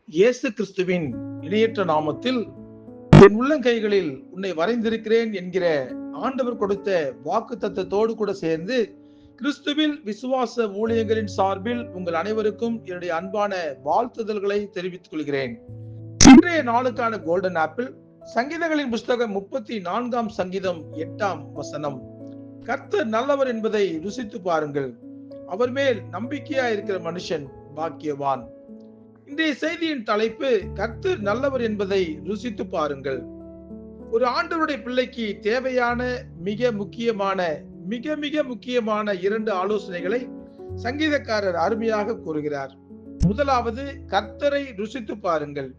இயேசு கிறிஸ்துவின் இணையற்ற நாமத்தில் என் உள்ளங்கைகளில் உன்னை வரைந்திருக்கிறேன் என்கிற ஆண்டவர் கொடுத்த வாக்கு தத்தத்தோடு கூட சேர்ந்து கிறிஸ்துவில் விசுவாச ஊழியர்களின் சார்பில் உங்கள் அனைவருக்கும் என்னுடைய அன்பான வாழ்த்துதல்களை தெரிவித்துக் கொள்கிறேன். இன்றைய நாளுக்கான கோல்டன் ஆப்பிள் சங்கீதங்களின் புஸ்தகம் 34 சங்கீதம் 8 கர்த்தர் நல்லவர் என்பதை ருசித்து பாருங்கள், அவர் மேல் நம்பிக்கையா இருக்கிற மனுஷன் பாக்கியவான். இன்றைய செய்தியின் தலைப்பு கர்த்தர் நல்லவர் என்பதை ருசித்து பாருங்கள். ஒரு ஆண்டவருடைய பிள்ளைக்கு தேவையான மிக முக்கியமான 2 ஆலோசனைகளை சங்கீதக்காரர் அருமையாக கூறுகிறார். முதலாவது, கர்த்தரை ருசித்து பாருங்கள்.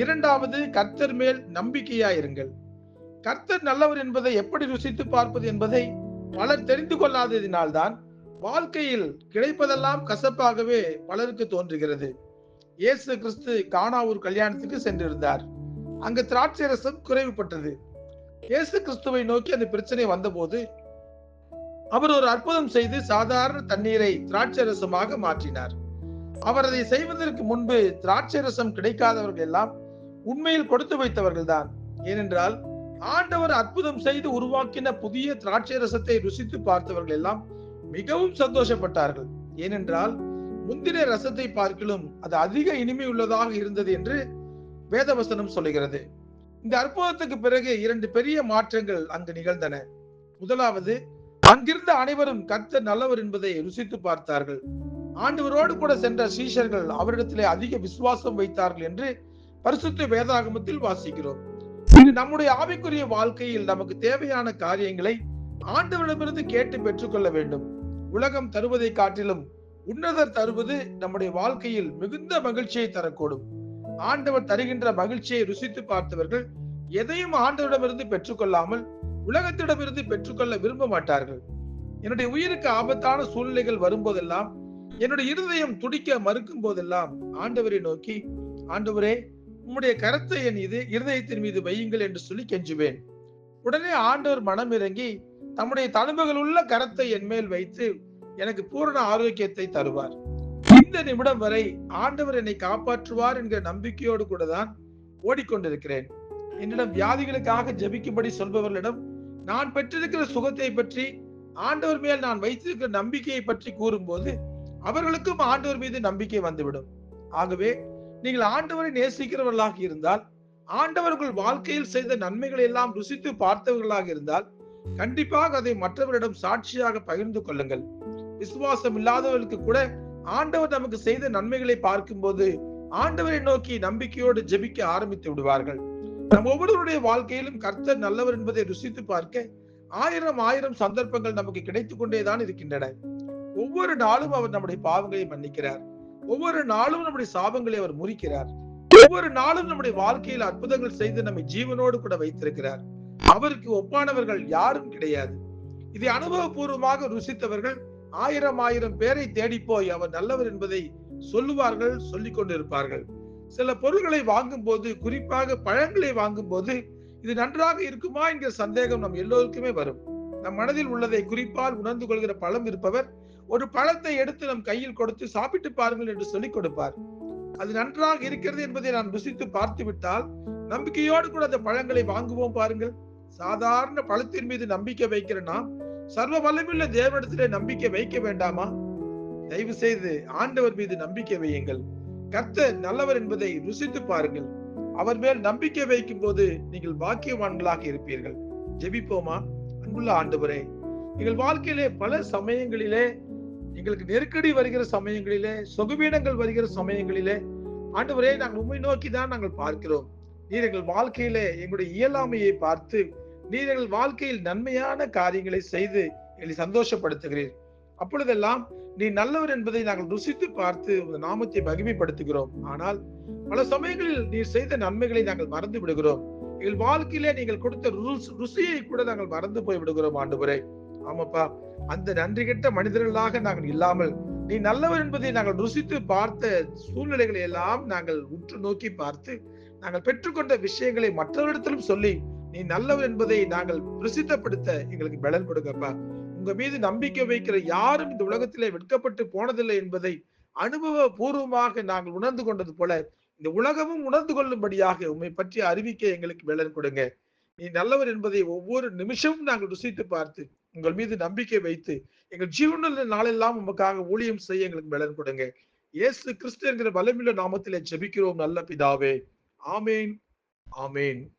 இரண்டாவது, கர்த்தர் மேல் நம்பிக்கையாயிருங்கள். கர்த்தர் நல்லவர் என்பதை எப்படி ருசித்து பார்ப்பது என்பதை பலர் தெரிந்து கொள்ளாததினால்தான் வாழ்க்கையில் கிடைப்பதெல்லாம் கசப்பாகவே பலருக்கு தோன்றுகிறது. இயேசு கிறிஸ்து கானா ஒரு கல்யாணத்துக்கு சென்றிருந்தார். அங்கு திராட்சை ரசம் குறைவுபட்டது. இயேசு கிறிஸ்துவை நோக்கி அந்த பிரச்சனை வந்தபோது அவர் ஒரு அற்புதம் செய்து சாதாரண தண்ணீரை திராட்சை ரசமாக மாற்றினார். அவர் அதை செய்வதற்கு முன்பு திராட்சை ரசம் கிடைக்காதவர்கள் எல்லாம் உண்மையில் கொடுத்து வைத்தவர்கள் தான். ஏனென்றால் ஆண்டவர் அற்புதம் செய்து உருவாக்கின புதிய திராட்சை ரசத்தை ருசித்து பார்த்தவர்கள் எல்லாம் மிகவும் சந்தோஷப்பட்டார்கள். ஏனென்றால் முந்தின ரசத்தை பார்க்கிலும் அது அதிக இனிமை உள்ளதாக இருந்தது என்று வேதவசனம் சொல்லுகிறது. இந்த அற்புதத்துக்கு பிறகு 2 பெரிய மாற்றங்கள் அங்கு நிகழ்ந்தன. முதலாவது, அங்கிருந்த அனைவரும் கர்த்தர் நல்லவர் என்பதை ருசித்து பார்த்தார்கள். ஆண்டவரோடு கூட சென்ற சீஷர்கள் அவரிடத்திலே அதிக விசுவாசம் வைத்தார்கள் என்று பரிசுத்த வேதாகமத்தில் வாசிக்கிறோம். இது நம்முடைய ஆவிக்குரிய வாழ்க்கையில் நமக்கு தேவையான காரியங்களை ஆண்டவரிடமிருந்து கேட்டு பெற்றுக்கொள்ள வேண்டும். உலகம் தருவதை காட்டிலும் உன்னதர் தருவது நம்முடைய வாழ்க்கையில் மிகுந்த மகிழ்ச்சியை தரக்கூடும். ஆண்டவர் தருகின்ற மகிழ்ச்சியை ருசித்து பார்த்தவர்கள் எதையும் ஆண்டவரிடமிருந்து பெற்றுக்கொள்ளாமல் உலகத்திடமிருந்து பெற்றுக்கொள்ள விரும்ப மாட்டார்கள். என்னுடைய உயிருக்கு ஆபத்தான சூழ்நிலைகள் வரும்போதெல்லாம், என்னுடைய இருதயம் துடிக்க மறுக்கும் போதெல்லாம் ஆண்டவரை நோக்கி, ஆண்டவரே உம்முடைய கரத்தை என் இருதயத்தின் மீது வையுங்கள் என்று சொல்லி கெஞ்சுவேன். உடனே ஆண்டவர் மனம் இறங்கி தம்முடைய தழும்புகள் உள்ள கரத்தை என் மேல் வைத்து எனக்கு பூரண ஆரோக்கியத்தை தருவார். இந்த நிமிடம் வரை ஆண்டவர் என்னை காப்பாற்றுவார் என்கிற நம்பிக்கையோடு கூட தான் ஓடிக்கொண்டிருக்கிறேன். என்னிடம் வியாதிகளுக்காக ஜெபிக்கும்படி சொல்பவர்களிடம் நான் பெற்றிருக்கிற சுகத்தை பற்றி, ஆண்டவர் மேல் நான் வைத்திருக்கிற நம்பிக்கையை பற்றி கூறும்போது அவர்களுக்கும் ஆண்டவர் மீது நம்பிக்கை வந்துவிடும். ஆகவே நீங்கள் ஆண்டவரை நேசிக்கிறவர்களாக இருந்தால், ஆண்டவர்கள் வாழ்க்கையில் செய்த நன்மைகளை எல்லாம் ருசித்து பார்த்தவர்களாக இருந்தால் கண்டிப்பாக அதை மற்றவரிடம் சாட்சியாக பகிர்ந்து கொள்ளுங்கள். விசுவாசம் இல்லாதவர்களுக்கு கூட ஆண்டவர் நமக்கு செய்த நன்மைகளை பார்க்கும்போது ஆண்டவரை நோக்கி நம்பிக்கையோடு ஜெபிக்க ஆரம்பித்து விடுவார்கள். நம் ஒவ்வொருவருடைய வாழ்க்கையிலும் கர்த்தர் நல்லவர் என்பதை ருசித்து பார்க்க ஆயிரம் சந்தர்ப்பங்கள் நமக்கு கிடைத்துக் கொண்டேதான் இருக்கின்றன. ஒவ்வொரு நாளும் அவர் நம்முடைய பாவங்களை மன்னிக்கிறார். ஒவ்வொரு நாளும் நம்முடைய சாபங்களை அவர் முறிக்கிறார். ஒவ்வொரு நாளும் நம்முடைய வாழ்க்கையில் அற்புதங்கள் செய்து நம்மை ஜீவனோடு கூட வைத்திருக்கிறார். அவருக்கு ஒப்பானவர்கள் யாரும் கிடையாது. இதை அனுபவபூர்வமாக ருசித்தவர்கள் ஆயிரம் பேரை தேடி போய் அவர் நல்லவர் என்பதை சொல்லுவார்கள், சொல்லிக் கொண்டிருப்பார்கள். சில பொருள்களை வாங்கும் போது, குறிப்பாக பழங்களை வாங்கும் போது, இது நன்றாக இருக்குமா என்கிற சந்தேகம் நம் எல்லோருக்குமே வரும். நம் மனதில் உள்ளதை குறிப்பால் உணர்ந்து கொள்கிற பழம் இருப்பவர் ஒரு பழத்தை எடுத்து நம் கையில் கொடுத்து சாப்பிட்டு பாருங்கள் என்று சொல்லிக் கொடுப்பார். அது நன்றாக இருக்கிறது என்பதை நான் ருசித்து பார்த்து விட்டால் நம்பிக்கையோடு கூட அந்த பழங்களை வாங்குவோம் பாருங்கள். சாதாரண பழத்தின் மீது நம்பிக்கை வைக்கிற நாம் சர்வ வல்லமையுள்ள தேவனிடத்திலே நம்பிக்கை வைக்க வேண்டாமா? தயவு செய்து ஆண்டவர் மீது நம்பிக்கை வையுங்கள். கர்த்தர் நல்லவர் என்பதை ருசித்து பாருங்கள். அவர் மேல் நம்பிக்கை வைக்கும் போது நீங்கள் பாக்கியவான்களாக இருப்பீர்கள். ஜெபிப்போமா? அன்புள்ள ஆண்டவரே, எங்கள் வாழ்க்கையிலே பல சமயங்களிலே, எங்களுக்கு நெருக்கடி வருகிற சமயங்களிலே, சுகவீனங்கள் வருகிற சமயங்களிலே ஆண்டவரே, நாங்கள் உம்மை நோக்கிதான் நாங்கள் பார்க்கிறோம். நீர் எங்கள் வாழ்க்கையிலே எங்களுடைய இயலாமையை பார்த்து நீர் எங்கள் வாழ்க்கையில் நன்மையான காரியங்களை செய்து எங்களை சந்தோஷப்படுத்துகிறீர். அப்பொழுதெல்லாம் நீ நல்லவர் என்பதை நாங்கள் ருசித்து பார்த்து உங்கள் நாமத்தை மகிமைப்படுத்துகிறோம். ஆனால் பல சமயங்களில் நீர் செய்த நன்மைகளை நாங்கள் மறந்து விடுகிறோம். எங்கள் வாழ்க்கையிலே நீங்கள் கொடுத்த ருசியை கூட நாங்கள் மறந்து போய் விடுகிறோம் ஆண்டவரே. ஆமாப்பா, அந்த நன்றி கெட்ட மனிதர்களாக நாங்கள் இல்லாமல் நீ நல்லவர் என்பதை நாங்கள் ருசித்து பார்த்த சூழ்நிலைகளை எல்லாம் நாங்கள் உற்று நோக்கி பார்த்து நாங்கள் பெற்றுக்கொண்ட விஷயங்களை மற்றவரிடத்திலும் சொல்லி நீ நல்லவர் என்பதை நாங்கள் பிரசித்தப்படுத்த எங்களுக்கு பலன் கொடுங்கப்பா. உங்க மீது நம்பிக்கை வைக்கிற யாரும் இந்த உலகத்திலே வெட்கப்பட்டு போனதில்லை என்பதை அனுபவ பூர்வமாக நாங்கள் உணர்ந்து கொண்டது போல இந்த உலகமும் உணர்ந்து கொள்ளும்படியாக உம்மை பற்றி அறிவிக்க எங்களுக்கு பலன் கொடுங்க. நீ நல்லவர் என்பதை ஒவ்வொரு நிமிஷமும் நாங்கள் ருசித்து பார்த்து உங்கள் மீது நம்பிக்கை வைத்து எங்கள் ஜீவனுள்ள நாளெல்லாம் உமக்காக ஊழியம் செய்ய எங்களுக்கு பலன் கொடுங்க. இயேசு கிறிஸ்து என்கிற பலமுள்ள நாமத்திலே ஜெபிக்கிறோம் நல்ல பிதாவே. ஆமேன். ஆமேன்.